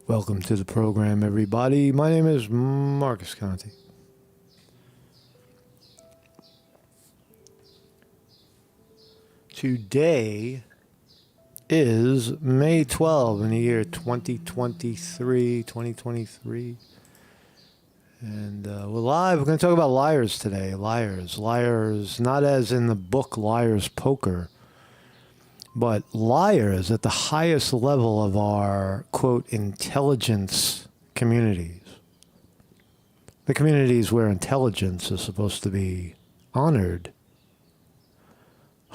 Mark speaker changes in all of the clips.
Speaker 1: Welcome to the program, everybody. My name is Marcus Conte. Today is May 12 in the year 2023. And we're live. We're going to talk about liars today. Liars, not as in the book Liar's Poker, but liars at the highest level of our, quote, intelligence communities. The communities where intelligence is supposed to be honored.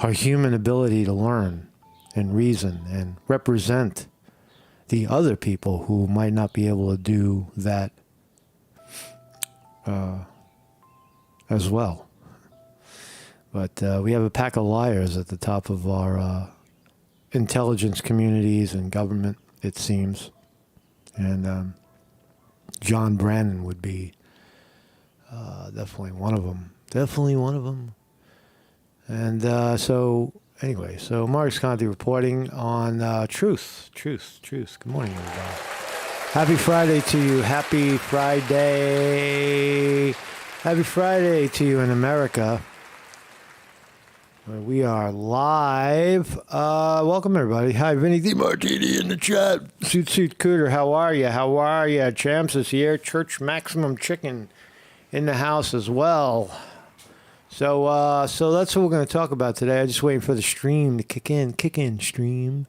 Speaker 1: Our human ability to learn and reason and represent the other people who might not be able to do that as well. But we have a pack of liars at the top of our intelligence communities and government, it seems. And John Brennan would be definitely one of them. And so Marcus Conte reporting on truth. Good morning, everybody. Happy Friday to you. Happy Friday to you in America. We are live. Welcome, everybody. Hi, Vinny D. Martini in the chat. Suit Cooter, how are you? Champs is here. Church Maximum Chicken in the house as well. So that's what we're going to talk about today. I'm just waiting for the stream to kick in. Kick in, stream.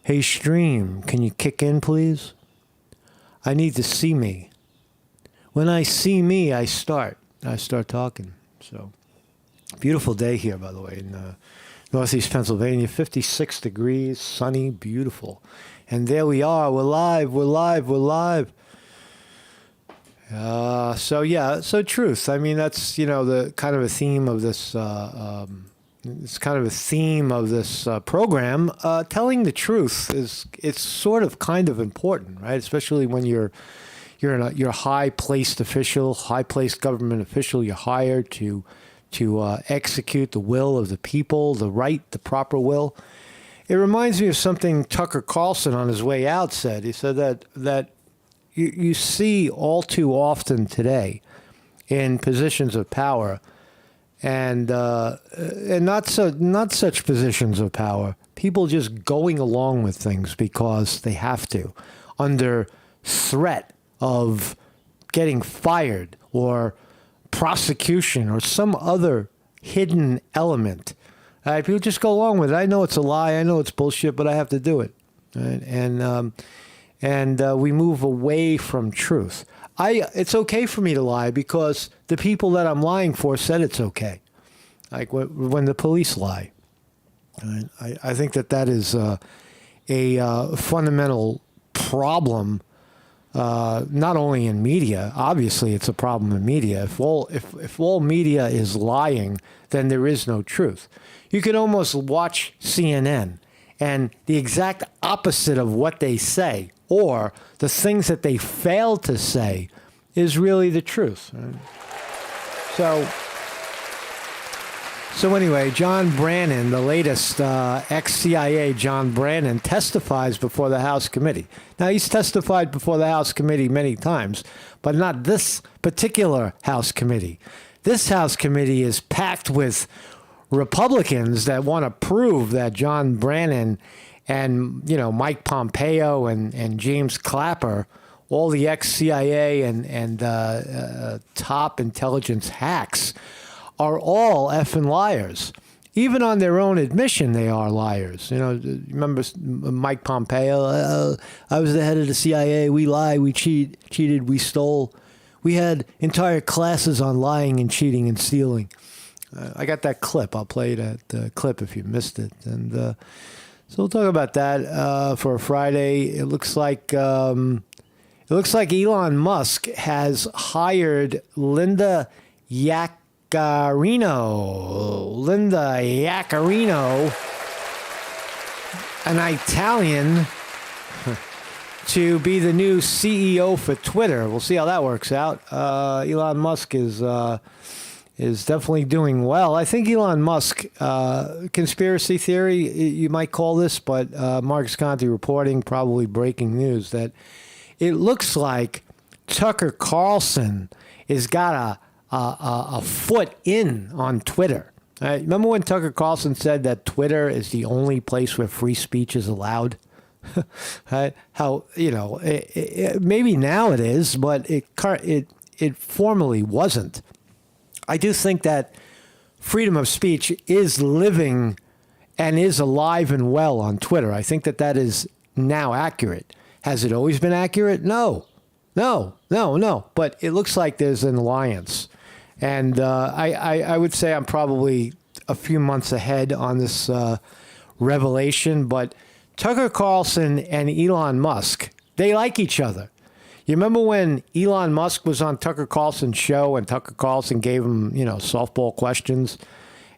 Speaker 1: Hey, stream, can you kick in, please? I need to see me. When I see me, I start talking. So, beautiful day here, by the way, in northeast Pennsylvania. 56 degrees, sunny, beautiful. And there we are. We're live. So truth. I mean, that's, the kind of a theme of this, program. Telling the truth it's sort of kind of important, right? Especially when you're a high-placed official, high-placed government official. You're hired to execute the will of the people, the proper will. It reminds me of something Tucker Carlson on his way out said. He said that you see all too often today in positions of power, and not such positions of power, people just going along with things because they have to, under threat of getting fired or prosecution or some other hidden element. People just go along with it. I know it's a lie. I know it's bullshit, but I have to do it. Right? And we move away from truth. It's okay for me to lie because the people that I'm lying for said it's okay. Like when the police lie. Right? I think that is a fundamental problem, not only in media. Obviously, it's a problem in media. If all media is lying, then there is no truth. You could almost watch CNN, and the exact opposite of what they say, or the things that they fail to say, is really the truth. Right? So anyway, John Brennan, the latest ex-CIA John Brennan, testifies before the House committee. Now, he's testified before the House committee many times, but not this particular House committee. This House committee is packed with Republicans that want to prove that John Brennan and, Mike Pompeo and James Clapper, all the ex-CIA and top intelligence hacks, are all effing liars. Even on their own admission, they are liars. Remember Mike Pompeo? I was the head of the CIA. We lied. We cheated. We stole. We had entire classes on lying and cheating and stealing. I got that clip. I'll play that clip if you missed it. And so we'll talk about that for a Friday. It looks like Elon Musk has hired Linda Yaccarino, an Italian, to be the new CEO for Twitter. We'll see how that works out. Elon Musk is is definitely doing well. I think Elon Musk, conspiracy theory, you might call this, but Marcus Conte reporting, probably breaking news, that it looks like Tucker Carlson has got a foot in on Twitter. Remember when Tucker Carlson said that Twitter is the only place where free speech is allowed? How, maybe now it is, but it formerly wasn't. I do think that freedom of speech is living and is alive and well on Twitter. I think that is now accurate. Has it always been accurate? No. But it looks like there's an alliance. And I would say I'm probably a few months ahead on this revelation. But Tucker Carlson and Elon Musk, they like each other. You remember when Elon Musk was on Tucker Carlson's show and Tucker Carlson gave him, softball questions,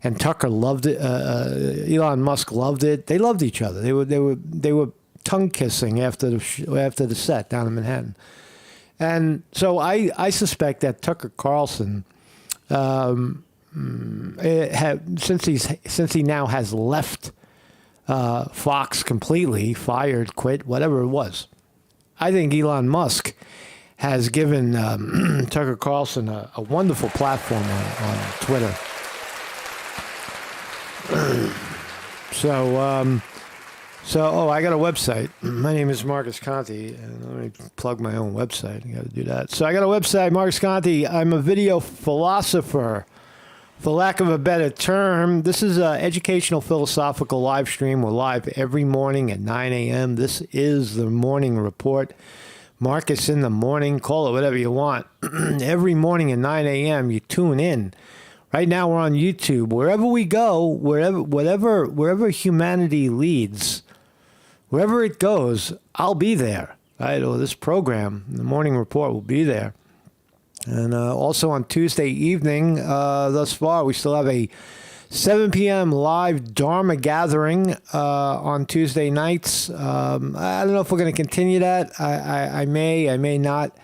Speaker 1: and Tucker loved it. Elon Musk loved it. They loved each other. They were tongue kissing after the set down in Manhattan. And so I suspect that Tucker Carlson, since he now has left Fox completely, fired, quit, whatever it was, I think Elon Musk has given Tucker Carlson a wonderful platform on Twitter. So, I got a website. My name is Marcus Conte, and let me plug my own website. I got to do that. So I got a website, Marcus Conte. I'm a video philosopher, for lack of a better term. This is an educational philosophical live stream. We're live every morning at 9 a.m. This is the Morning Report. Marcus in the morning. Call it whatever you want. Every morning at 9 a.m. you tune in. Right now we're on YouTube. Wherever we go, wherever humanity leads, wherever it goes, I'll be there. Right? Or this program, the Morning Report, will be there. And also on Tuesday evening, thus far, we still have a 7 p.m. live Dharma gathering on Tuesday nights. I don't know if we're going to continue that. I may not.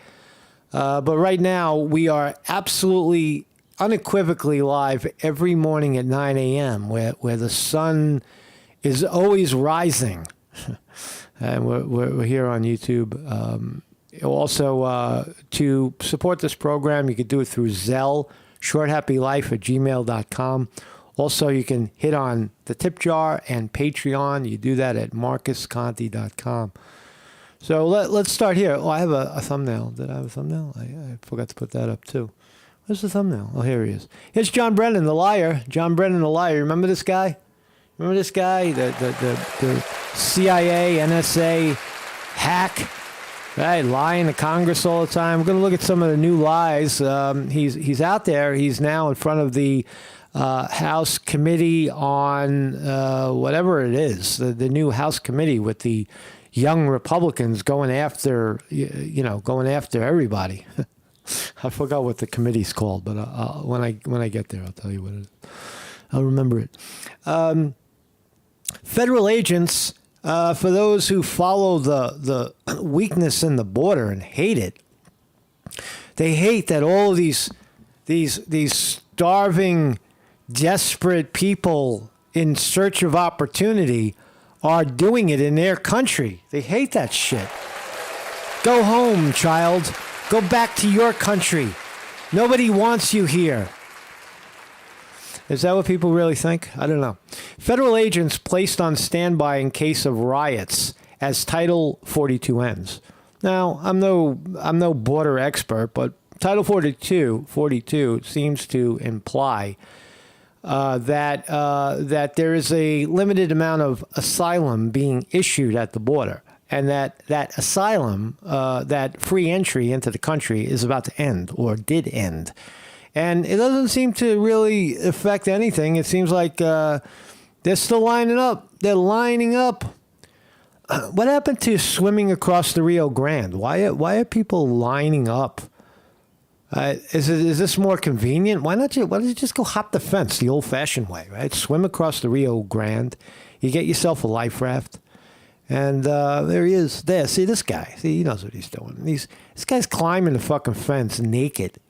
Speaker 1: But right now, we are absolutely, unequivocally live every morning at 9 a.m., where the sun is always rising. And we're here on YouTube. Also, to support this program, you could do it through Zelle, shorthappylife@gmail.com. Also, you can hit on the tip jar and Patreon. You do that at marcusconte.com. So let's start here. Oh, I have a thumbnail. Did I have a thumbnail? I forgot to put that up, too. Where's the thumbnail? Oh, here he is. Here's John Brennan, the liar. John Brennan, the liar. Remember this guy? Remember this guy? The CIA, NSA hack? Right, lying to Congress all the time. We're going to look at some of the new lies. He's out there. He's now in front of the House Committee on whatever it is, the new House Committee with the young Republicans going after, going after everybody. I forgot what the committee's called, but when I get there, I'll tell you what it is. I'll remember it. Federal agents. For those who follow the weakness in the border and hate it, they hate that all of these starving, desperate people in search of opportunity are doing it in their country. They hate that shit. Go home, child. Go back to your country. Nobody wants you here. Is that what people really think? I don't know. Federal agents placed on standby in case of riots as Title 42 ends. Now, I'm no border expert, but Title 42 seems to imply that there is a limited amount of asylum being issued at the border, and that asylum, that free entry into the country, is about to end or did end. And it doesn't seem to really affect anything. It seems like they're still lining up. They're lining up. What happened to swimming across the Rio Grande? Why are people lining up? Is this more convenient? Why don't you just go hop the fence the old-fashioned way, right? Swim across the Rio Grande. You get yourself a life raft. And there he is. There, see this guy. See, he knows what he's doing. This guy's climbing the fucking fence naked.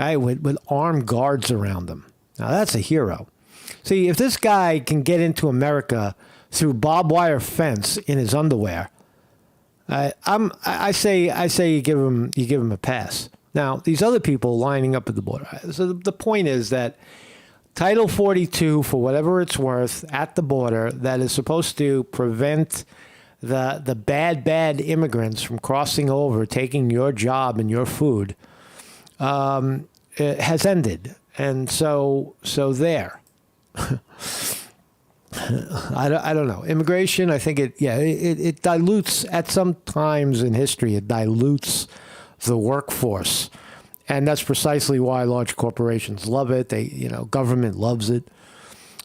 Speaker 1: right, with armed guards around them. Now, that's a hero. See, if this guy can get into America through barbed wire fence in his underwear, I say you give him a pass. Now, these other people lining up at the border. So the point is that Title 42, for whatever it's worth, at the border, that is supposed to prevent the bad immigrants from crossing over, taking your job and your food, it has ended. And so there. I don't know. Immigration, I think it dilutes, at some times in history, it dilutes the workforce. And that's precisely why large corporations love it. Government loves it.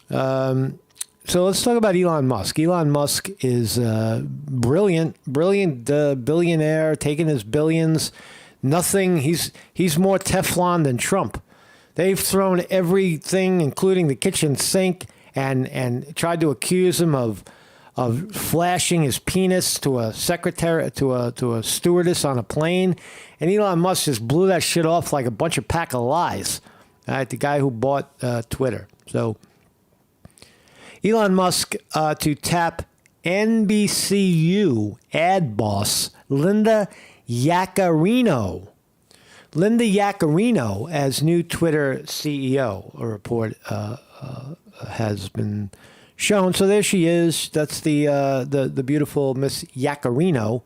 Speaker 1: So let's talk about Elon Musk. Elon Musk is brilliant billionaire, taking his billions. Nothing. He's more Teflon than Trump. They've thrown everything, including the kitchen sink, and tried to accuse him of flashing his penis to a secretary, to a stewardess on a plane. And Elon Musk just blew that shit off like a bunch of pack of lies. Right? The guy who bought Twitter. So Elon Musk to tap NBCU ad boss Linda Yaccarino. Linda Yaccarino as new Twitter CEO, a report has been shown. So there she is. That's the beautiful Miss Yaccarino.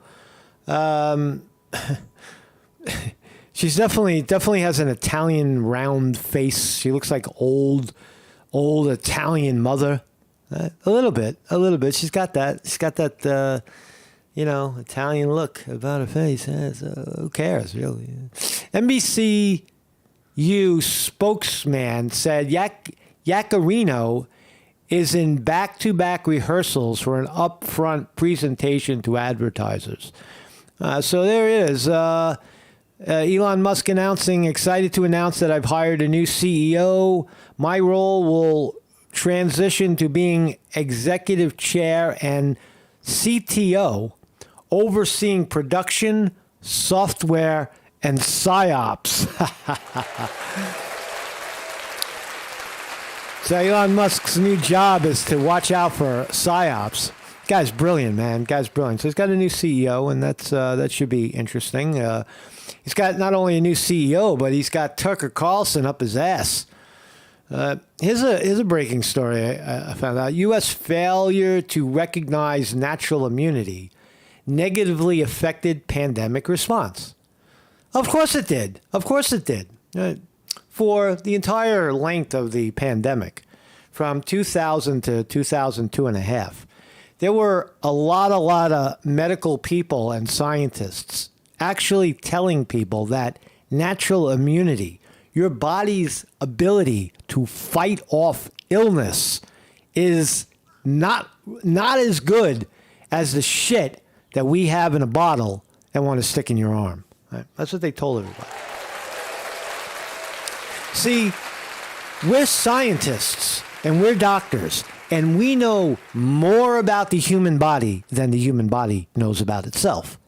Speaker 1: She's definitely has an Italian round face. She looks like old Italian mother. A little bit. She's got that. Italian look about her face. So who cares, really? NBCU spokesman said Yaccarino is in back-to-back rehearsals for an upfront presentation to advertisers. So there it is. Elon Musk excited to announce that I've hired a new CEO. My role will transition to being executive chair and CTO, overseeing production, software, and PsyOps. So Elon Musk's new job is to watch out for PsyOps. Guy's brilliant, man. Guy's brilliant. So he's got a new CEO, and that should be interesting. He's got not only a new CEO, but he's got Tucker Carlson up his ass. Here's a breaking story I found out. U.S. failure to recognize natural immunity negatively affected pandemic response. Of course it did. For the entire length of the pandemic, from 2000 to 2002 and a half, there were a lot of medical people and scientists actually telling people that natural immunity, your body's ability to fight off illness, is not as good as the shit that we have in a bottle and want to stick in your arm. Right? That's what they told everybody. See, we're scientists and we're doctors, and we know more about the human body than the human body knows about itself.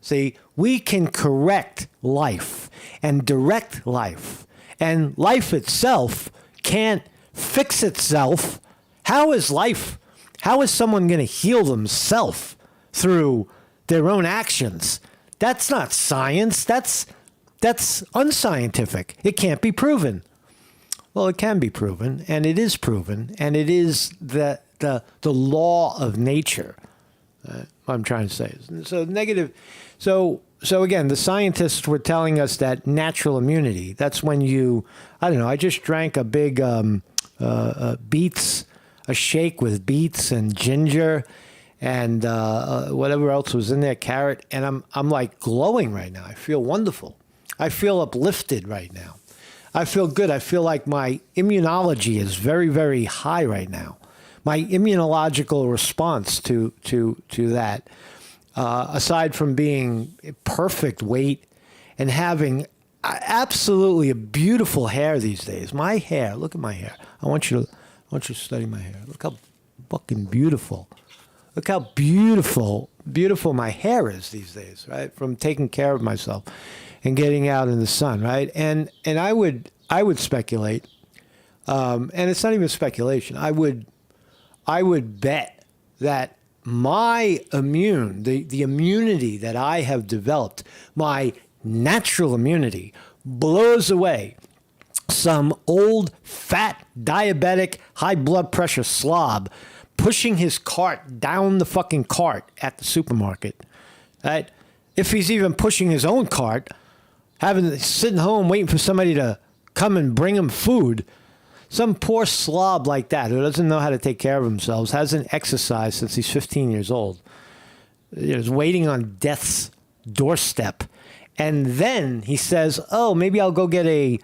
Speaker 1: See, we can correct life and direct life, and life itself can't fix itself. How is someone going to heal themselves through their own actions? That's not science. That's unscientific. It can't be proven. Well, it can be proven, and it is proven, and it is the law of nature. What I'm trying to say. So negative. So again, the scientists were telling us that natural immunity, that's when I just drank a big beets, a shake with beets and ginger and whatever else was in there, carrot, and I'm like glowing right now. I feel wonderful. I feel uplifted right now. I feel good. I feel like my immunology is very, very high right now. My immunological response to that, aside from being perfect weight and having absolutely a beautiful hair these days. My hair, look at my hair. I want you to study my hair. Look how fucking beautiful. Look how beautiful my hair is these days, right? From taking care of myself. and getting out in the sun, right? And I would speculate, and it's not even speculation. I would bet that my the immunity that I have developed, my natural immunity, blows away some old, fat, diabetic, high blood pressure slob pushing his cart down the fucking cart at the supermarket, right? If he's even pushing his own cart, sitting home waiting for somebody to come and bring him food. Some poor slob like that who doesn't know how to take care of himself, hasn't exercised since he's 15 years old, is waiting on death's doorstep, and then he says, "Oh, maybe I'll go get a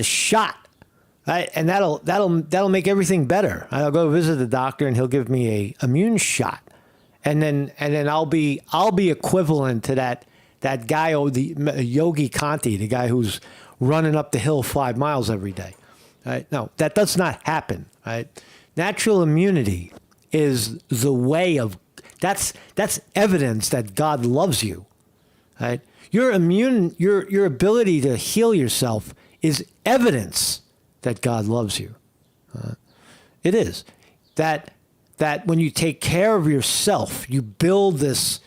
Speaker 1: shot, right? And that'll make everything better. I'll go visit the doctor, and he'll give me a immune shot, and then I'll be equivalent to that guy, the Yogi Kanti, the guy who's running up the hill 5 miles every day, right? No, that does not happen, right? Natural immunity is the way of, that's evidence that God loves you, right? Your ability to heal yourself is evidence that God loves you. It is. That when you take care of yourself, you build this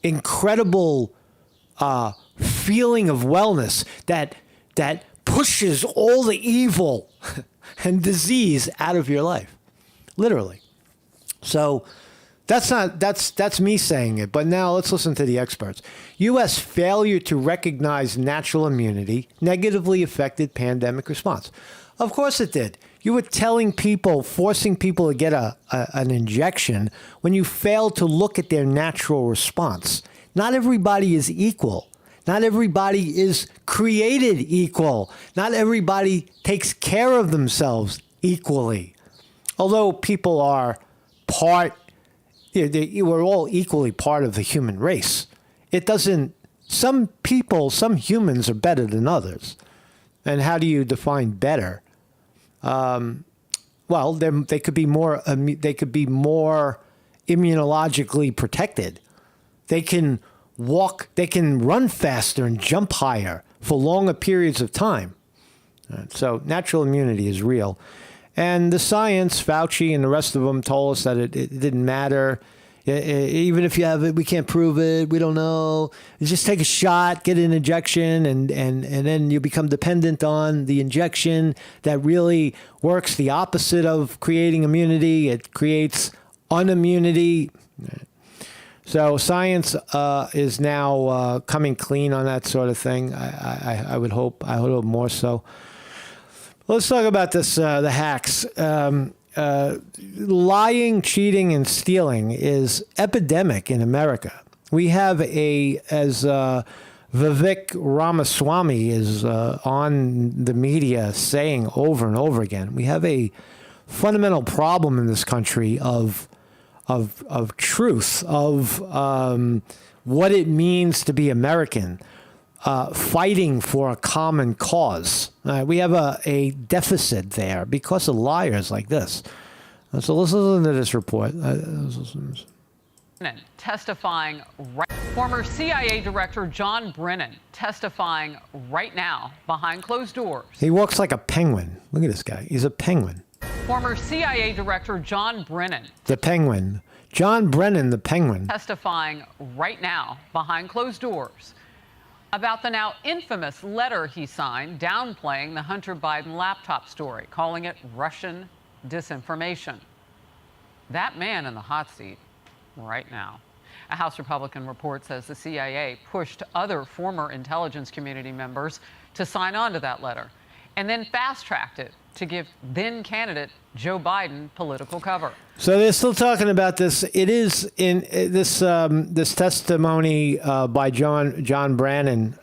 Speaker 1: incredible feeling of wellness that pushes all the evil and disease out of your life, literally. So that's me saying it. But now let's listen to the experts. U.S. failure to recognize natural immunity negatively affected pandemic response. Of course it did. You were forcing people to get an injection when you failed to look at their natural response. Not everybody is equal. Not everybody is created equal. Not everybody takes care of themselves equally. Although people are we're all equally part of the human race. Some humans are better than others. And how do you define better? Well, they could be more immunologically protected. They can run faster and jump higher for longer periods of time. So natural immunity is real. And the science, Fauci and the rest of them told us that it didn't matter. Even if you have it, we can't prove it. We don't know. Just take a shot, get an injection, and then you become dependent on the injection that really works the opposite of creating immunity. It creates unimmunity. So science is now coming clean on that sort of thing. I would hope more so. Let's talk about this, the hacks. Lying, cheating, and stealing is epidemic in America. We have as Vivek Ramaswamy is on the media saying over and over again, we have a fundamental problem in this country of truth, of what it means to be American. Fighting for a common cause. We have a deficit there because of liars like this. So let's listen to this report.
Speaker 2: Testifying former CIA Director John Brennan testifying right now behind closed doors.
Speaker 1: He walks like a penguin. Look at this guy. He's a penguin.
Speaker 2: Former CIA Director John Brennan.
Speaker 1: The penguin. John Brennan, the penguin.
Speaker 2: Testifying right now behind closed doors about the now infamous letter he signed downplaying the Hunter Biden laptop story, calling it Russian disinformation. That man in the hot seat right now. A House Republican report says the CIA pushed other former intelligence community members to sign on to that letter and then fast-tracked it to give then-candidate Joe Biden political cover.
Speaker 1: So they're still talking about this. It is in this testimony by John Brennan.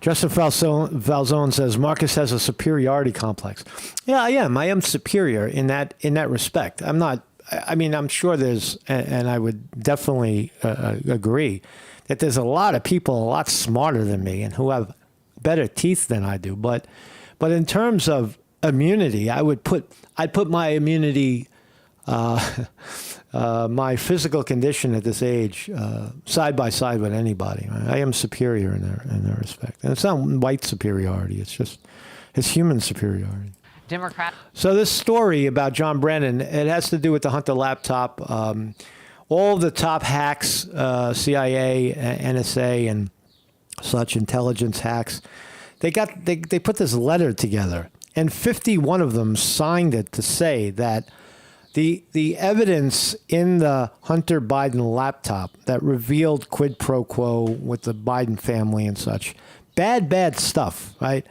Speaker 1: Justin Falzone says Marcus has a superiority complex. Yeah, I am. I am superior in that respect. I'm not. I mean, I'm sure there's, and I would definitely agree that there's a lot of people a lot smarter than me and who have better teeth than I do. But in terms of immunity, I'd put my immunity my physical condition at this age, side by side with anybody. Right? I am superior in their respect. And it's not white superiority. It's human superiority.
Speaker 2: Democrat.
Speaker 1: So this story about John Brennan, it has to do with the Hunter laptop. All the top hacks, CIA, NSA, and such intelligence hacks, they put this letter together, and 51 of them signed it to say that the evidence in the Hunter Biden laptop that revealed quid pro quo with the Biden family and such, bad stuff, right,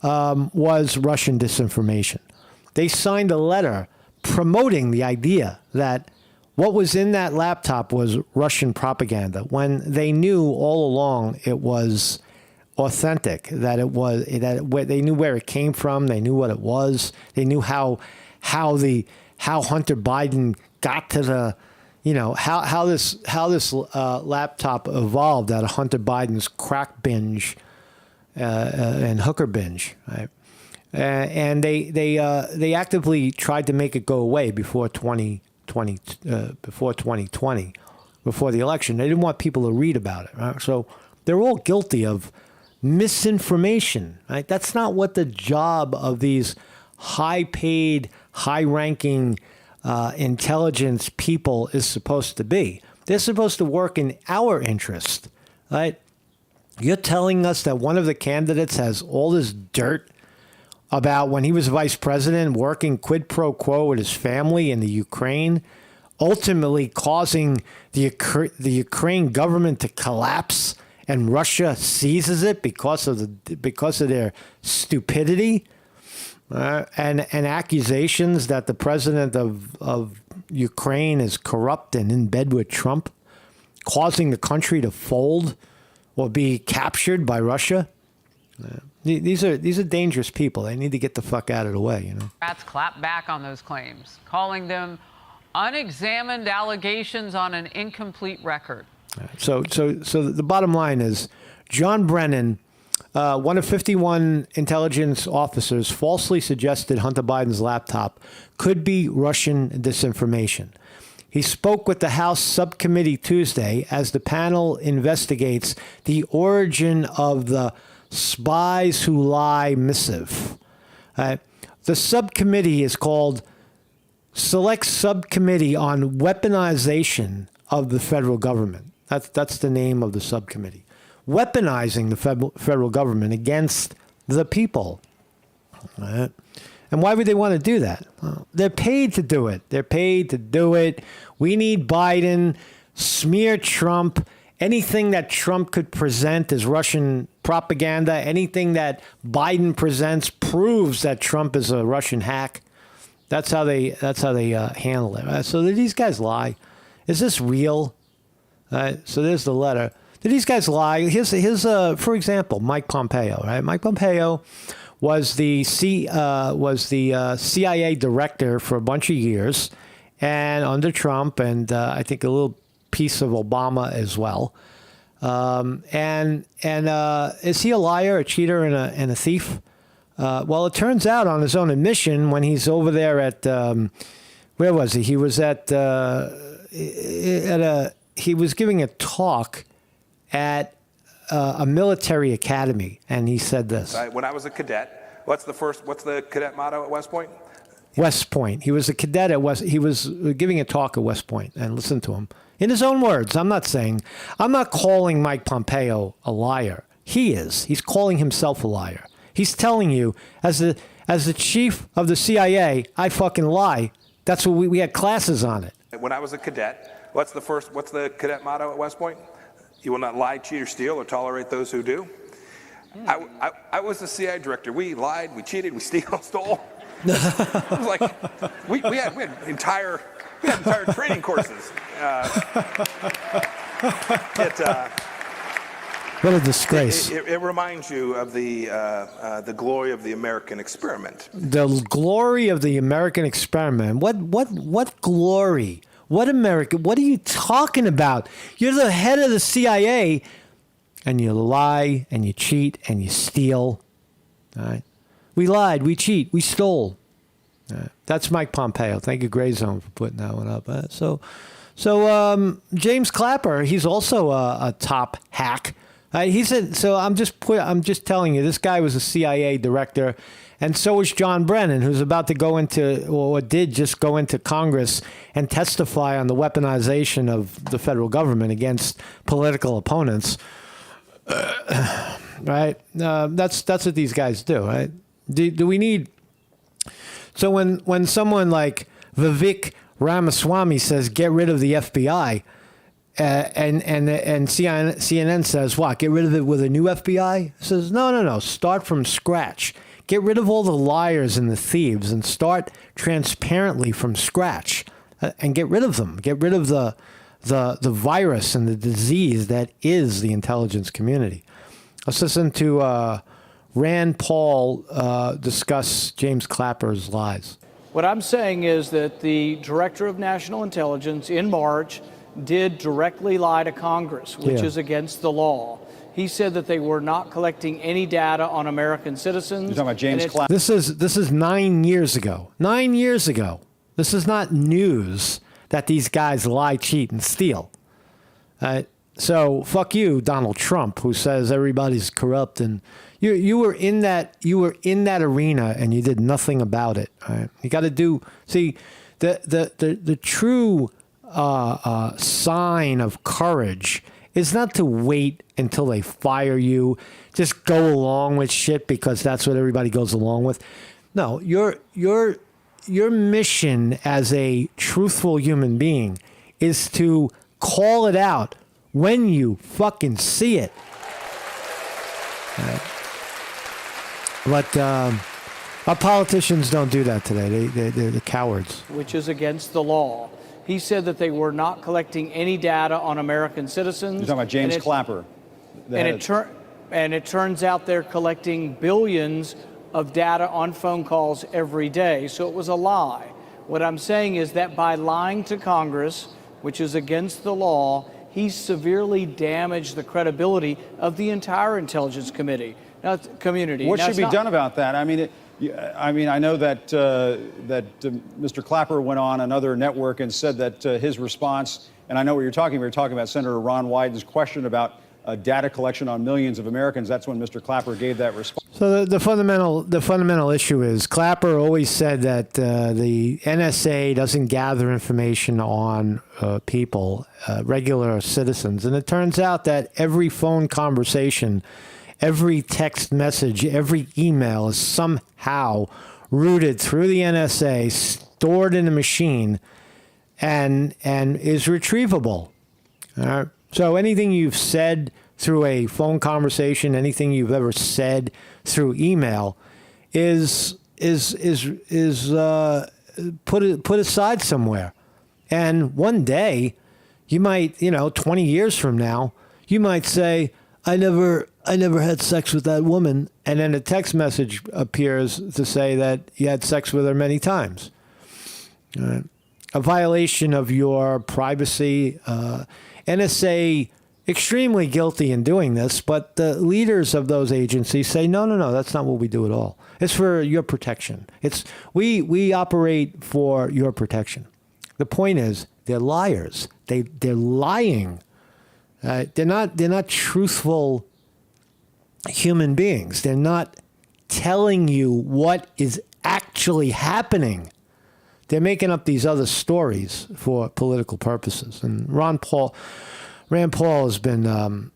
Speaker 1: was Russian disinformation. They signed a letter promoting the idea that what was in that laptop was Russian propaganda, when they knew all along it was authentic, that they knew where it came from, they knew what it was, they knew how Hunter Biden got to the, how this laptop evolved out of Hunter Biden's crack binge and hooker binge, right? And they actively tried to make it go away before 2020, before the election. They didn't want people to read about it, right? So they're all guilty of misinformation, right? That's not what the job of these high-paid, high-ranking intelligence people is supposed to be. They're supposed to work in our interest, right? You're telling us that one of the candidates has all this dirt about when he was vice president working quid pro quo with his family in the Ukraine, ultimately causing the Ukraine government to collapse, and Russia seizes it because of their stupidity, and accusations that the president of Ukraine is corrupt and in bed with Trump, causing the country to fold or be captured by Russia. These are dangerous people. They need to get the fuck out of the way,
Speaker 2: Democrats clap back on those claims, calling them unexamined allegations on an incomplete record.
Speaker 1: So the bottom line is John Brennan, one of 51 intelligence officers, falsely suggested Hunter Biden's laptop could be Russian disinformation. He spoke with the House subcommittee Tuesday as the panel investigates the origin of the Spies Who Lie missive. The subcommittee is called Select Subcommittee on Weaponization of the Federal Government. That's the name of the subcommittee. Weaponizing the federal government against the people. Right? And why would they want to do that? Well, they're paid to do it. We need Biden, smear Trump. Anything that Trump could present as Russian propaganda, anything that Biden presents proves that Trump is a Russian hack. That's how they handle it. Right? So did these guys lie? Is this real? So there's the letter. Did these guys lie? Here's for example, Mike Pompeo. Right? Mike Pompeo was the CIA director for a bunch of years, and under Trump, and I think a little piece of Obama as well. And is he a liar, a cheater, and a thief? Well, it turns out on his own admission, when he's over there at where was he? He was he was giving a talk at a military academy, and he said this.
Speaker 3: When I was a cadet, what's the cadet motto at West Point?
Speaker 1: West Point. He was a cadet at West. He was giving a talk at West Point, and listen to him. In his own words, I'm not calling Mike Pompeo a liar. He is. He's calling himself a liar. He's telling you, as the chief of the CIA, I fucking lie. That's what we had classes on it.
Speaker 3: When I was a cadet, what's the cadet motto at West Point? You will not lie, cheat, or steal, or tolerate those who do. I was the CIA director. We lied, we cheated, we stole. It was like we had entire training courses.
Speaker 1: What a disgrace!
Speaker 3: It reminds you of the glory of the American experiment.
Speaker 1: The glory of the American experiment. What glory? What America? What are you talking about? You're the head of the CIA, and you lie, and you cheat, and you steal. All right? We lied, we cheat, we stole. That's Mike Pompeo. Thank you, Gray Zone, for putting that one up. James Clapper, he's also a top hack. I'm just telling you, this guy was a CIA director, and so was John Brennan, who's about to go into, or did just go into Congress and testify on the weaponization of the federal government against political opponents. Right? That's what these guys do, right? Do we need? So when someone like Vivek Ramaswamy says get rid of the FBI, and CNN says what? Get rid of it with a new FBI? It says no. Start from scratch. Get rid of all the liars and the thieves, and start transparently from scratch, and get rid of them. Get rid of the virus and the disease that is the intelligence community. Let's listen to Rand Paul discuss James Clapper's lies.
Speaker 4: What I'm saying is that the Director of National Intelligence in March did directly lie to Congress, which is against the law. He said that they were not collecting any data on American citizens.
Speaker 5: You're talking about James Clapper.
Speaker 1: This is 9 years ago. 9 years ago. This is not news that these guys lie, cheat, and steal. So fuck you, Donald Trump, who says everybody's corrupt, and you were in that arena and you did nothing about it. Right? You got to do. See, the true sign of courage is not to wait until they fire you. Just go along with shit because that's what everybody goes along with. No, your mission as a truthful human being is to call it out when you fucking see it. But our politicians don't do that today. They're the cowards.
Speaker 4: Which is against the law. He said that they were not collecting any data on American citizens.
Speaker 5: You're talking about James Clapper.
Speaker 4: And it turns out they're collecting billions of data on phone calls every day. So it was a lie. What I'm saying is that by lying to Congress, which is against the law, he severely damaged the credibility of the entire Intelligence Committee. Community.
Speaker 5: What should be done about that? I mean, I know that Mr. Clapper went on another network and said that his response, and I know what you're talking about. You're talking about Senator Ron Wyden's question about data collection on millions of Americans. That's when Mr. Clapper gave that response.
Speaker 1: So the fundamental issue is Clapper always said that the NSA doesn't gather information on people, regular citizens, and it turns out that every phone conversation, every text message, every email is somehow routed through the NSA, stored in a machine, and is retrievable. All right? So anything you've said through a phone conversation, anything you've ever said through email, is put aside somewhere. And one day, you might, 20 years from now, you might say, I never had sex with that woman, and then a text message appears to say that you had sex with her many times. A violation of your privacy. NSA extremely guilty in doing this, but the leaders of those agencies say, no, that's not what we do at all. It's for your protection. We operate for your protection. The point is, they're liars. They're lying. They're not truthful human beings. They're not telling you what is actually happening. They're making up these other stories for political purposes. And Rand Paul has been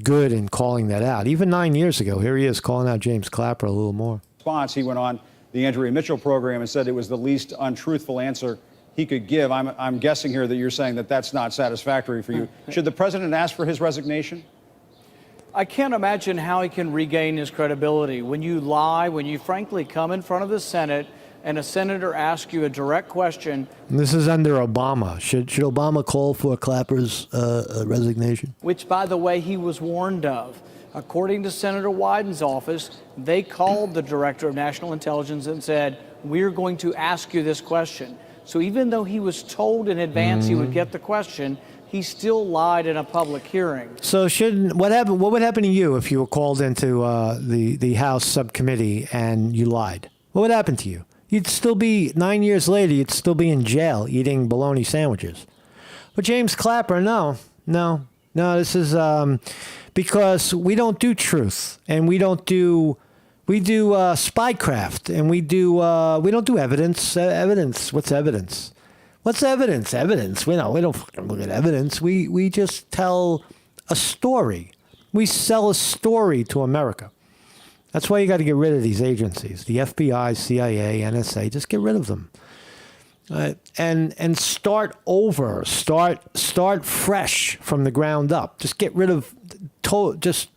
Speaker 1: good in calling that out. Even 9 years ago, here he is calling out James Clapper a little more.
Speaker 5: He went on the Andrea Mitchell program and said it was the least untruthful answer he could give. I'm guessing here that you're saying that that's not satisfactory for you. Should the president ask for his resignation?
Speaker 4: I can't imagine how he can regain his credibility. When you lie, when you frankly come in front of the Senate and a senator asks you a direct question.
Speaker 1: This is under Obama. Should Obama call for Clapper's resignation?
Speaker 4: Which, by the way, he was warned of. According to Senator Wyden's office, they called the Director of National Intelligence and said, we're going to ask you this question. So even though he was told in advance he would get the question, he still lied in a public hearing.
Speaker 1: So what would happen to you if you were called into the House subcommittee and you lied? What would happen to you? You'd still be 9 years later. You'd still be in jail eating bologna sandwiches. But James Clapper, no. This is because we don't do truth, and we do spycraft, and we don't do evidence. Evidence. What's evidence? What's evidence? Evidence. We don't fucking look at evidence. We just tell a story. We sell a story to America. That's why you got to get rid of these agencies, the FBI, CIA, NSA. Just get rid of them, and start over. Start fresh from the ground up. Just get rid of just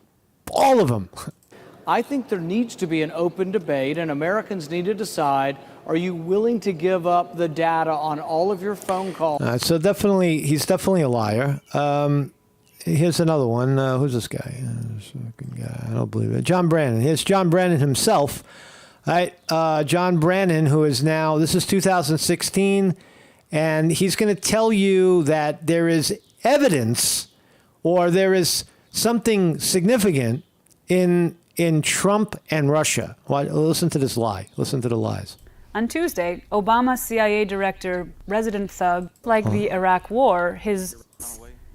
Speaker 1: all of them.
Speaker 4: I think there needs to be an open debate, and Americans need to decide, are you willing to give up the data on all of your phone calls?
Speaker 1: So he's definitely a liar. Here's another one. Who's this guy? I don't believe it. John Brennan. Here's John Brennan himself. All right. John Brennan, who is now, this is 2016, and he's going to tell you that there is evidence or there is something significant in Trump and Russia. Listen to this lie. Listen to the lies.
Speaker 6: On Tuesday, Obama CIA director, resident thug, like the Iraq War,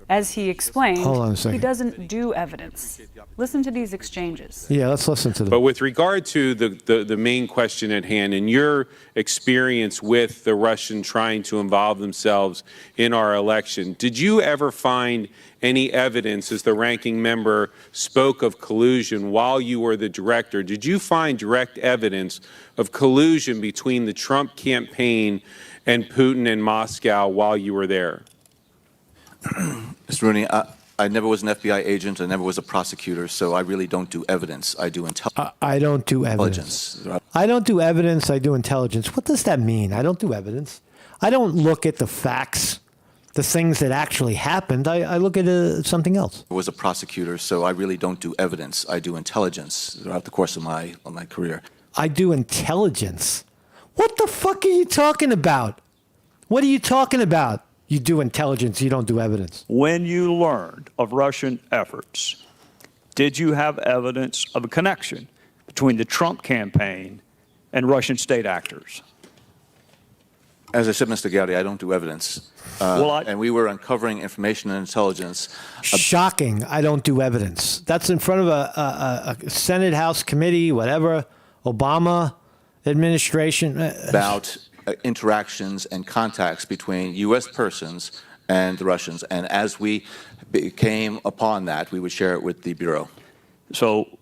Speaker 6: as he explained,
Speaker 1: hold on a second.
Speaker 6: He doesn't do evidence. Listen to these exchanges.
Speaker 1: Yeah, let's listen to them.
Speaker 7: But with regard to the main question at hand, and your experience with the Russian trying to involve themselves in our election, did you ever find any evidence, as the ranking member spoke of collusion while you were the director, did you find direct evidence of collusion between the Trump campaign and Putin and Moscow while you were there?
Speaker 8: Mr. Rooney, I never was an FBI agent. I never was a prosecutor, so I really don't do evidence. I do intelligence.
Speaker 1: I don't do evidence. I don't do evidence. I do intelligence. What does that mean? I don't do evidence. I don't look at the facts, the things that actually happened. I look at something else.
Speaker 8: I was a prosecutor, so I really don't do evidence. I do intelligence throughout the course of my career.
Speaker 1: I do intelligence. What the fuck are you talking about? What are you talking about? You do intelligence, you don't do evidence.
Speaker 9: When you learned of Russian efforts, did you have evidence of a connection between the Trump campaign and Russian state actors?
Speaker 8: As I said, Mr. Gowdy, I don't do evidence. And we were uncovering information and intelligence.
Speaker 1: Shocking, I don't do evidence. That's in front of a Senate, House committee, whatever, Obama administration.
Speaker 8: About interactions and contacts between U.S. persons and the Russians. And as we came upon that, we would share it with the Bureau.
Speaker 9: So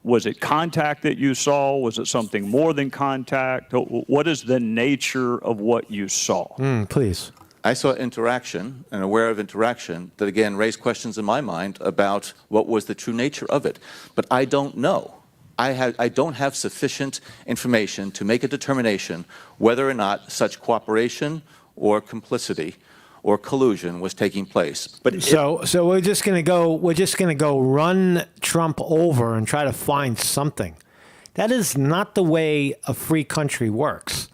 Speaker 9: was it contact that you saw? Was it something more than contact? What is the nature of what you saw?
Speaker 1: Please.
Speaker 8: I saw interaction and aware of interaction that, again, raised questions in my mind about what was the true nature of it. But I don't know. I don't have sufficient information to make a determination whether or not such cooperation or complicity or collusion was taking place. But
Speaker 1: so we're just going to go run Trump over and try to find something. That is not the way a free country works.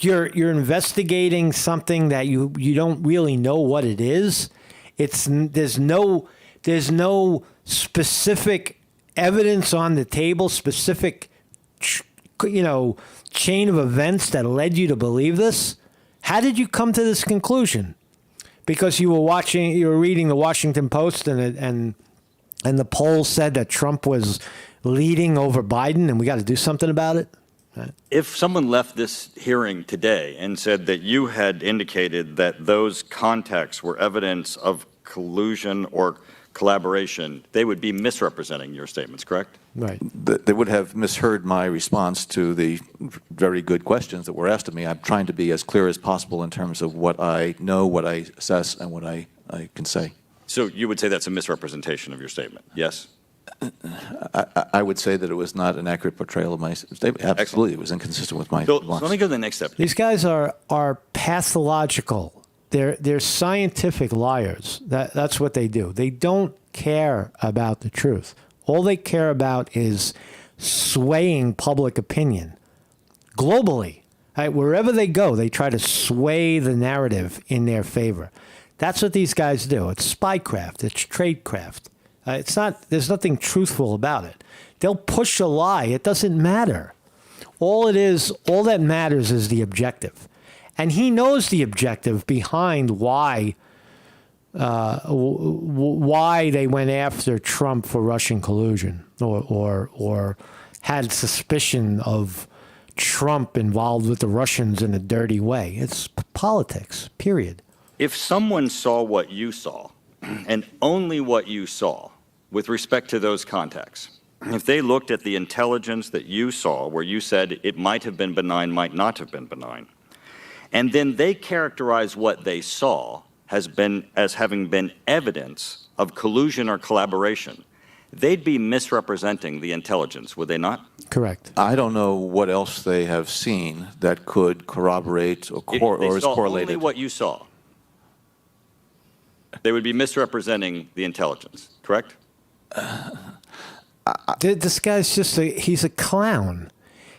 Speaker 1: You're investigating something that you don't really know what it is. There's no specific evidence on the table, specific, chain of events that led you to believe this. How did you come to this conclusion? Because you were reading the Washington Post, and the poll said that Trump was leading over Biden, and we got to do something about it. Right?
Speaker 10: If someone left this hearing today and said that you had indicated that those contacts were evidence of collusion or collaboration, they would be misrepresenting your statements, correct?
Speaker 1: Right.
Speaker 8: They would have misheard my response to the very good questions that were asked of me. I'm trying to be as clear as possible in terms of what I know, what I assess, and what I can say.
Speaker 10: So you would say that's a misrepresentation of your statement, yes?
Speaker 8: I would say that it was not an accurate portrayal of my statement. Absolutely,
Speaker 10: Excellent.
Speaker 8: It was inconsistent with my
Speaker 10: So
Speaker 8: response.
Speaker 10: let me go to the next step.
Speaker 1: These guys are pathological. They're scientific liars. That's what they do. They don't care about the truth. All they care about is swaying public opinion globally. Right? Wherever they go, they try to sway the narrative in their favor. That's what these guys do. It's spycraft. It's tradecraft. There's nothing truthful about it. They'll push a lie. It doesn't matter. All that matters is the objective. And he knows the objective behind why they went after Trump for Russian collusion or had suspicion of Trump involved with the Russians in a dirty way. It's politics, period.
Speaker 10: If someone saw what you saw, and only what you saw, with respect to those contacts, if they looked at the intelligence that you saw, where you said it might have been benign, might not have been benign, and then they characterize what they saw as having been evidence of collusion or collaboration, they'd be misrepresenting the intelligence, would they not?
Speaker 1: Correct.
Speaker 8: I don't know what else they have seen that could corroborate or is correlated.
Speaker 10: Only what you saw. They would be misrepresenting the intelligence, correct?
Speaker 1: This guy's he's a clown.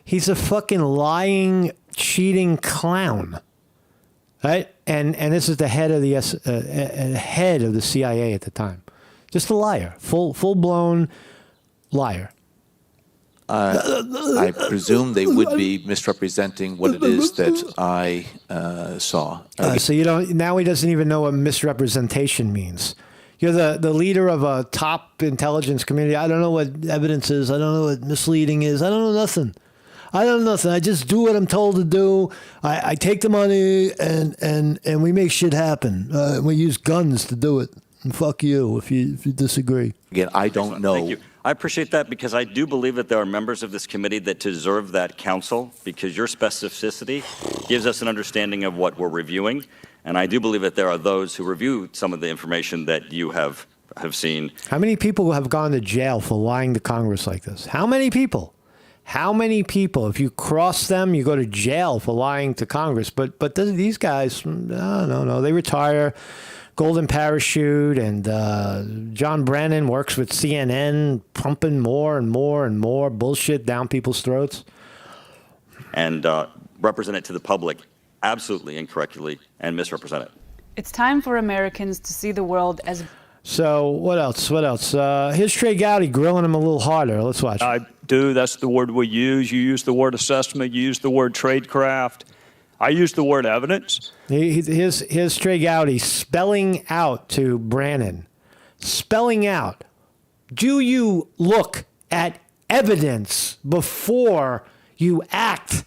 Speaker 1: He's a fucking lying, cheating clown. Right? And this is the head of the CIA at the time. Just a liar. Full-blown liar.
Speaker 8: I presume they would be misrepresenting what it is that I saw.
Speaker 1: So now he doesn't even know what misrepresentation means. You're the leader of a top intelligence community. I don't know what evidence is. I don't know what misleading is. I don't know nothing. I just do what I'm told to do. I take the money and we make shit happen. We use guns to do it. And fuck you if you disagree.
Speaker 8: Again, I don't know.
Speaker 10: Thank you. I appreciate that because I do believe that there are members of this committee that deserve that counsel because your specificity gives us an understanding of what we're reviewing. And I do believe that there are those who review some of the information that you have seen.
Speaker 1: How many people have gone to jail for lying to Congress like this? How many people? How many people? If you cross them, you go to jail for lying to Congress. But these guys, no, they retire. Golden parachute, and John Brennan works with CNN, pumping more and more and more bullshit down people's throats.
Speaker 10: And represent it to the public absolutely incorrectly and misrepresent it.
Speaker 6: It's time for Americans to see the world as...
Speaker 1: So what else? Here's Trey Gowdy grilling him a little harder. Let's watch.
Speaker 9: I do. That's the word we use. You use the word assessment. You use the word tradecraft. I use the word evidence.
Speaker 1: Here's Trey Gowdy spelling out to Brannon. Spelling out. Do you look at evidence before you act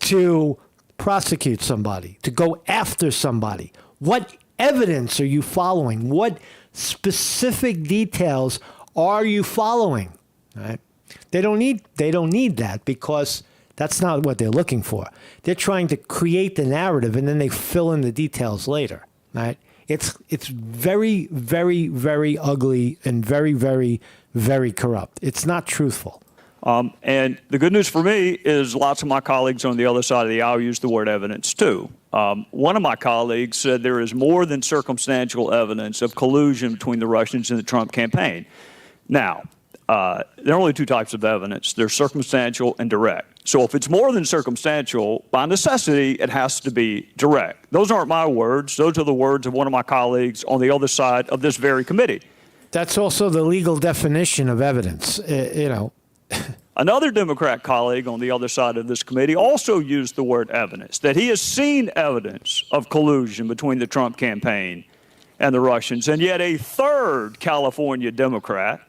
Speaker 1: to prosecute somebody, to go after somebody? What evidence are you following? What specific details are you following? Right? They don't need that because that's not what they're looking for. They're trying to create the narrative and then they fill in the details later. Right? It's very, very, very ugly and very, very, very corrupt. It's not truthful.
Speaker 9: And the good news for me is lots of my colleagues on the other side of the aisle use the word evidence too. One of my colleagues said there is more than circumstantial evidence of collusion between the Russians and the Trump campaign. Now, there are only two types of evidence. There's circumstantial and direct. So if it's more than circumstantial, by necessity, it has to be direct. Those aren't my words. Those are the words of one of my colleagues on the other side of this very committee.
Speaker 1: That's also the legal definition of evidence,
Speaker 9: Another Democrat colleague on the other side of this committee also used the word evidence, that he has seen evidence of collusion between the Trump campaign and the Russians. And yet a third California Democrat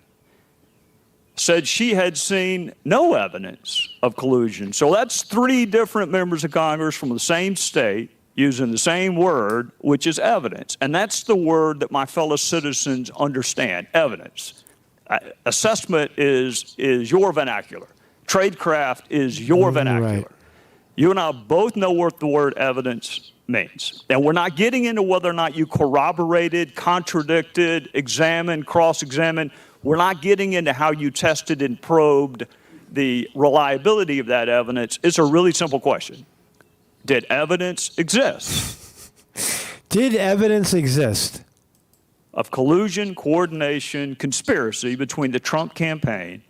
Speaker 9: said she had seen no evidence of collusion. So that's three different members of Congress from the same state using the same word, which is evidence. And that's the word that my fellow citizens understand, evidence. Assessment is your vernacular. Tradecraft is your vernacular.
Speaker 1: Right.
Speaker 9: You and I both know what the word evidence means. And we're not getting into whether or not you corroborated, contradicted, examined, cross-examined. We're not getting into how you tested and probed the reliability of that evidence. It's a really simple question. Did evidence exist?
Speaker 1: Did evidence exist?
Speaker 9: Of collusion, coordination, conspiracy between the Trump campaign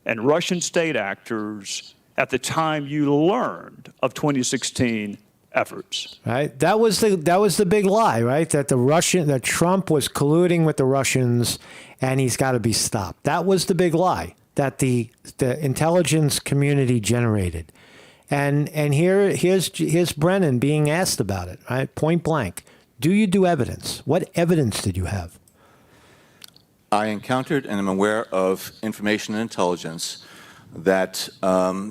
Speaker 9: and Russian state actors at the time you learned of 2016 efforts.
Speaker 1: Right. That was the big lie, right? That Trump was colluding with the Russians and he's got to be stopped. That was the big lie that the intelligence community generated. And here's Brennan being asked about it, right? Point blank. Do you do evidence? What evidence did you have?
Speaker 8: I encountered and am aware of information and intelligence that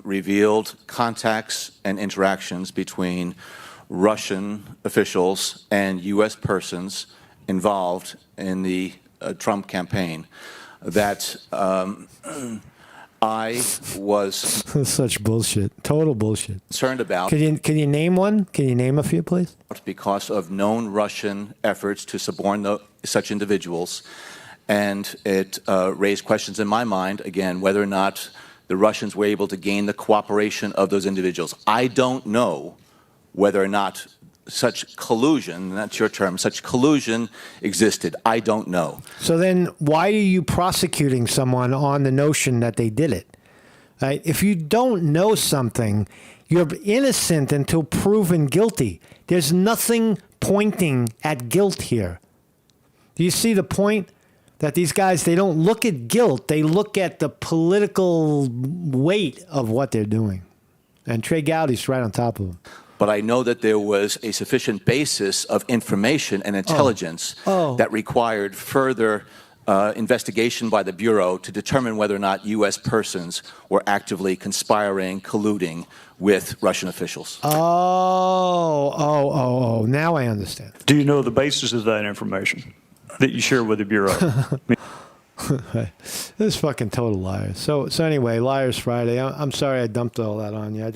Speaker 8: revealed contacts and interactions between Russian officials and U.S. persons involved in the Trump campaign that I was
Speaker 1: such bullshit, total bullshit.
Speaker 8: Concerned about.
Speaker 1: Can you name one? Can you name a few, please?
Speaker 8: Because of known Russian efforts to suborn such individuals, and it raised questions in my mind again whether or not the Russians were able to gain the cooperation of those individuals. I don't know whether or not such collusion, that's your term, such collusion existed. I don't know.
Speaker 1: So then why are you prosecuting someone on the notion that they did it? Right? If you don't know something, you're innocent until proven guilty. There's nothing pointing at guilt here. Do you see the point? That these guys, they don't look at guilt. They look at the political weight of what they're doing. And Trey Gowdy's right on top of them.
Speaker 8: But I know that there was a sufficient basis of information and intelligence that required further investigation by the Bureau to determine whether or not U.S. persons were actively conspiring, colluding with Russian officials.
Speaker 1: Oh, now I understand.
Speaker 9: Do you know the basis of that information that you share with the Bureau?
Speaker 1: This is fucking total liars. So anyway, Liars Friday. I'm sorry I dumped all that on you.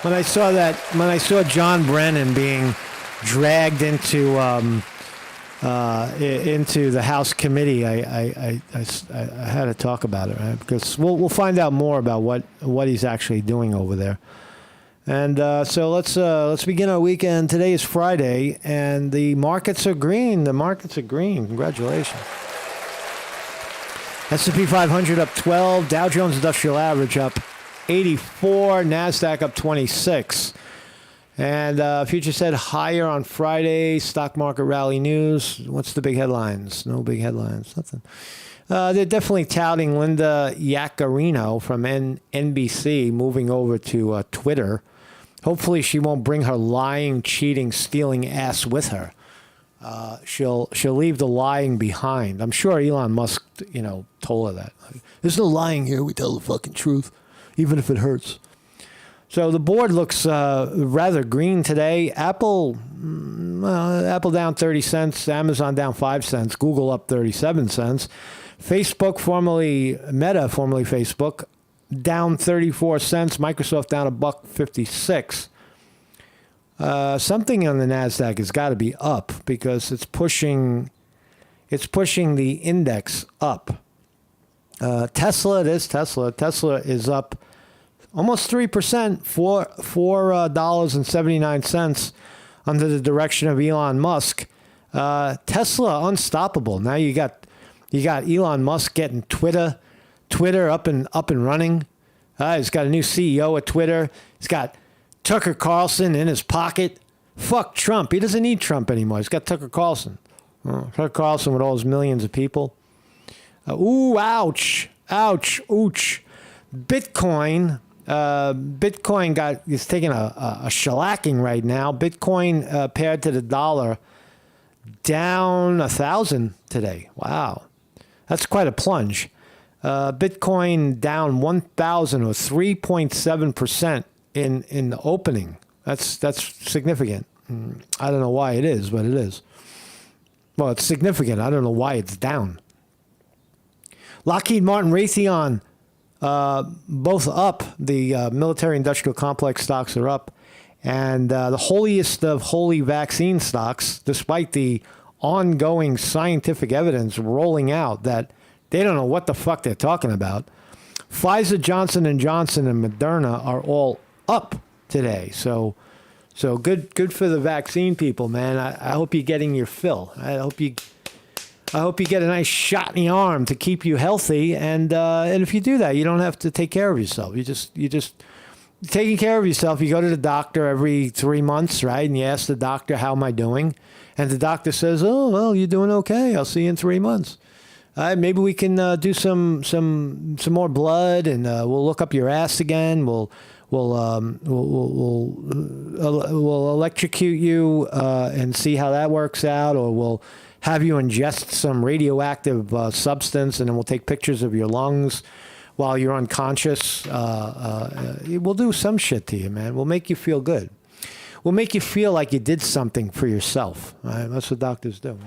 Speaker 1: When I saw John Brennan being dragged into the House committee, I had to talk about it, right? Because we'll find out more about what he's actually doing over there. And so let's begin our weekend. Today is Friday, and the markets are green. Congratulations. S&P 500 up 12. Dow Jones Industrial Average up 84. NASDAQ up 26. And futures said higher on Friday. Stock market rally news. What's the big headlines? No big headlines. Nothing. They're definitely touting Linda Yaccarino from NBC moving over to Twitter. Hopefully she won't bring her lying, cheating, stealing ass with her. She'll leave the lying behind. I'm sure Elon Musk, told her that. There's no lying here. We tell the fucking truth, even if it hurts. So the board looks rather green today. Apple down 30 cents. Amazon down 5 cents. Google up 37 cents. Facebook, formerly Meta, formerly Facebook, down 34 cents. Microsoft down $1.56. Something on the NASDAQ has got to be up because it's pushing the index up. Tesla is up almost 3%, $4.79 under the direction of Elon Musk. Tesla unstoppable. Now you got Elon Musk getting Twitter up and running. He's got a new CEO at Twitter. He's got Tucker Carlson in his pocket. Fuck Trump. He doesn't need Trump anymore. He's got Tucker Carlson. Tucker Carlson with all his millions of people. Ouch. Ouch. Bitcoin is taking a shellacking right now. Bitcoin paired to the dollar down 1,000 today. Wow. That's quite a plunge. Bitcoin down 1,000 or 3.7% in the opening. That's significant. I don't know why it is, but it is. Well, it's significant. I don't know why it's down. Lockheed Martin, Raytheon, both up. The military-industrial complex stocks are up. And the holiest of holy vaccine stocks, despite the ongoing scientific evidence rolling out that they don't know what the fuck they're talking about, Pfizer, Johnson & Johnson, and Moderna are all up today. So good for the vaccine people, man. I hope you're getting your fill. I hope you get a nice shot in the arm to keep you healthy. And if you do that, you don't have to take care of yourself. You just taking care of yourself. You go to the doctor every 3 months, right? And you ask the doctor, how am I doing? And the doctor says, oh, well, you're doing okay. I'll see you in 3 months. Maybe we can do some more blood, and we'll look up your ass again. We'll we'll electrocute you and see how that works out, or we'll have you ingest some radioactive substance, and then we'll take pictures of your lungs while you're unconscious. We'll do some shit to you, man. We'll make you feel good. We'll make you feel like you did something for yourself. Right? That's what doctors do. Right?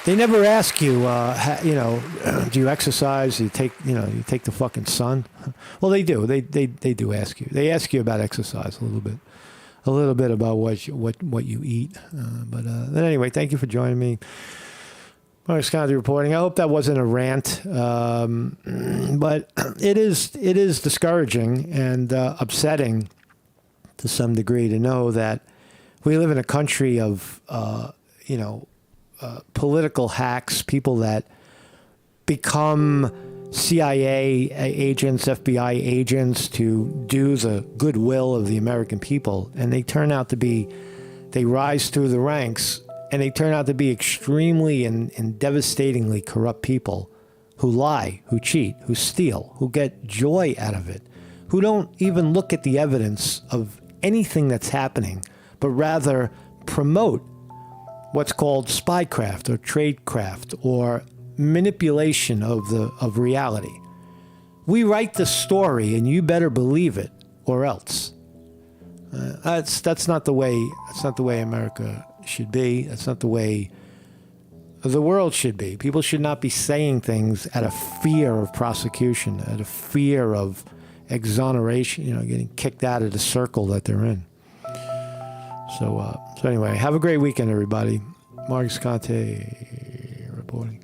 Speaker 1: They never ask you, do you exercise? Do you take, you take the fucking sun? Well, they do. They do ask you. They ask you about exercise a little bit about what you eat. But anyway, thank you for joining me. Mark Scotty reporting. I hope that wasn't a rant, but it is discouraging and upsetting to some degree to know that we live in a country of political hacks, people that become CIA agents, FBI agents to do the goodwill of the American people. And they rise through the ranks, and they turn out to be extremely and devastatingly corrupt people who lie, who cheat, who steal, who get joy out of it, who don't even look at the evidence of anything that's happening, but rather promote what's called spycraft or tradecraft or manipulation of reality. We write the story, and you better believe it, or else. That's not the way. That's not the way America should be. That's not the way the world should be. People should not be saying things out of fear of prosecution, out of fear of exoneration. Getting kicked out of the circle that they're in. So anyway, have a great weekend, everybody. Mark Scotty reporting.